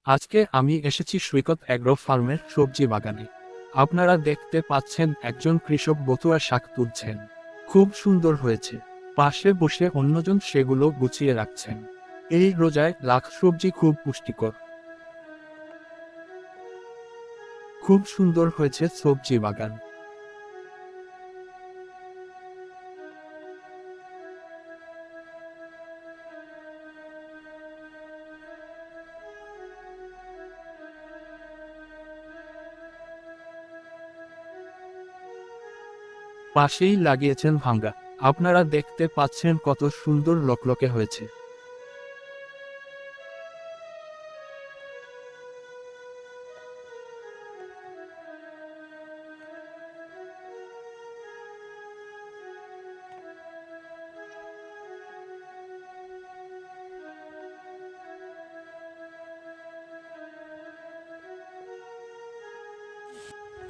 আজকে আমি এসেছি সৈকত অ্যাগ্রো ফার্মের সবজি বাগানে। আপনারা দেখতে পাচ্ছেন একজন কৃষক বতুয়া শাক তুলছেন। খুব সুন্দর হয়েছে। পাশে বসে অন্যজন সেগুলো গুছিয়ে রাখছেন। এই রোজায় লাখ সবজি খুব পুষ্টিকর। খুব সুন্দর হয়েছে সবজি বাগান। পাশেই লাগিয়েছেন ভাঙ্গা। আপনারা দেখতে পাচ্ছেন কত সুন্দর লকলকে হয়েছে।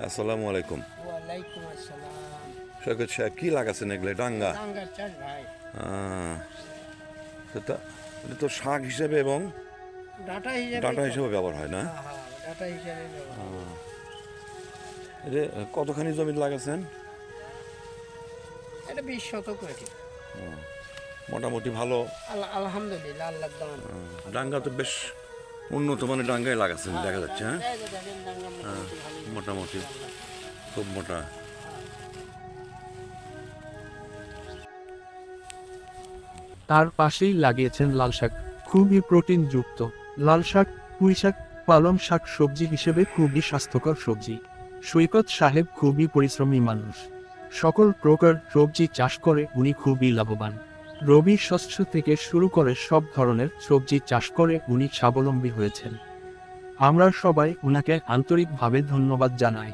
আসসালামু আলাইকুম। ওয়ালাইকুম আসসালাম। সৈকত সাহেব কি লাগাচ্ছেন এগুলো ডাঙ্গা? ডাঙ্গার চাষ ভাই। আহ, সেটা এটা তো শাক হিসেবে এবং ডাটা হিসাবে ডাঁটা হিসেবে ব্যবহার হয় না? হ্যাঁ হ্যাঁ, ডাটা হিসাবে ব্যবহার। এটা কতখানি জমি লাগাচ্ছেন? এটা 20 শতক নাকি। মোটামুটি ভালো। আলহামদুলিল্লাহ, আল্লাহর দান। ডাঙ্গা তো বেশ উন্নত মানের ডাঙ্গাই লাগাচ্ছেন দেখা যাচ্ছে। হ্যাঁ, এই যে দেখেন, ডাঙ্গা মোটামুটি ভালোই। মোটামুটি খুব মোটা। তার পাশেই লাগিয়েছেন লাল শাক। খুবই প্রোটিনযুক্ত। লাল শাক, পুঁই শাক, পালং শাক সবজি হিসেবে খুবই স্বাস্থ্যকর সবজি। সৈকত সাহেব খুবই পরিশ্রমী মানুষ। সকল প্রকার সবজি চাষ করে উনি খুবই লাভবান। রবি শস্য থেকে শুরু করে সব ধরনের সবজি চাষ করে উনি স্বাবলম্বী হয়েছেন। আমরা সবাই উনাকে আন্তরিকভাবে ধন্যবাদ জানাই।